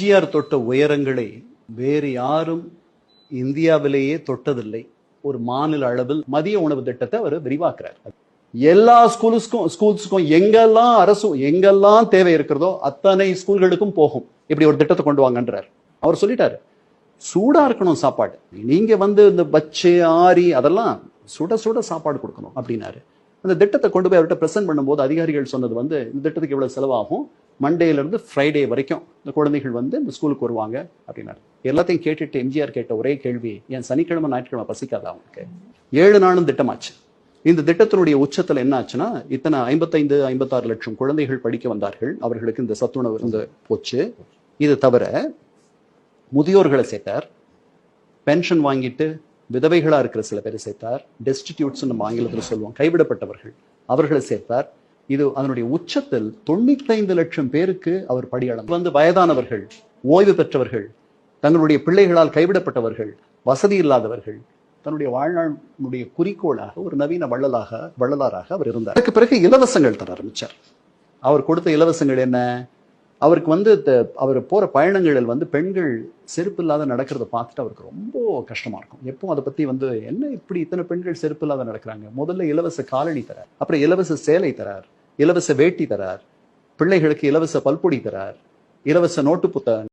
எம்ஜிஆர் தொட்ட உயரங்களை வேறு யாரும் இந்தியாவிலேயே தொட்டதில்லை. ஒரு மாநில அளவில் மதிய உணவு திட்டத்தை அவர் விரிவாக்குறார். எல்லா ஸ்கூல்ஸ்க்கும் எங்கெல்லாம் தேவை இருக்கிறதோ அத்தனை ஸ்கூல்களுக்கும் போகும். இப்படி ஒரு திட்டத்தை கொண்டு வாங்கன்றார். அவர் சொல்லிட்டாரு, சூடா இருக்கணும் சாப்பாடு. நீங்க இந்த பச்சை ஆரி அதெல்லாம் சுட சுட சாப்பாடு கொடுக்கணும் அப்படின்னாரு. அந்த திட்டத்தை கொண்டு போய் அவர்கிட்ட பிரசன்ட் பண்ணும்போது அதிகாரிகள் சொன்னது இந்த திட்டத்துக்கு எவ்வளவு செலவாகும், மண்டேல இருந்து ஃப்ரைடே வரைக்கும் இந்த குழந்தைகள் இந்த ஸ்கூலுக்கு வருவாங்க அப்படின்னாரு. எல்லாத்தையும் கேட்டுட்டு எம்ஜிஆர் கேட்ட ஒரே கேள்வி, ஏன் சனிக்கிழமை ஞாயிற்றுக்கிழமை பசிக்காத அவங்களுக்கு? 7 நாளும் திட்டமாச்சு. இந்த திட்டத்தினுடைய உச்சத்துல என்ன ஆச்சுன்னா, இத்தனை 55-56 லட்சம் குழந்தைகள் படிக்க வந்தார்கள். அவர்களுக்கு இந்த சத்துணவு போச்சு. இது தவிர முதியோர்களை சேர்த்தார், பென்ஷன் வாங்கிட்டு விதவைகளா இருக்கிற சில பேரை சேர்த்தார், டெஸ்டிடியூட்ஸ் நம்ம ஆங்கிலத்தில் சொல்லுவோம், கைவிடப்பட்டவர்கள், அவர்களை சேர்த்தார். இது அதனுடைய உச்சத்தில் 95 லட்சம் பேருக்கு அவர் படியளந்து வயதானவர்கள், ஓய்வு பெற்றவர்கள், தங்களுடைய பிள்ளைகளால் கைவிடப்பட்டவர்கள், வசதி இல்லாதவர்கள், தன்னுடைய வாழ்நாளுடைய குறிக்கோளாக ஒரு நவீன வள்ளலாராக அவர் இருந்தார். அதுக்கு பிறகு இலவசங்கள் தர ஆரம்பிச்சார். அவர் கொடுத்த இலவசங்கள் என்ன? அவருக்கு அவர் போற பயணங்களில் பெண்கள் செருப்பு இல்லாத நடக்கிறத பார்த்துட்டு அவருக்கு ரொம்ப கஷ்டமா இருக்கும். எப்போ அதை பத்தி என்ன இப்படி இத்தனை பெண்கள் செருப்பு இல்லாத நடக்கிறாங்க? முதல்ல இலவச காலணி தரார், அப்புறம் இலவச சேலை தரார், இலவச வேட்டி தரார், பிள்ளைகளுக்கு இலவச பல்பொடி தரார், இலவச நோட்டு புத்தகம்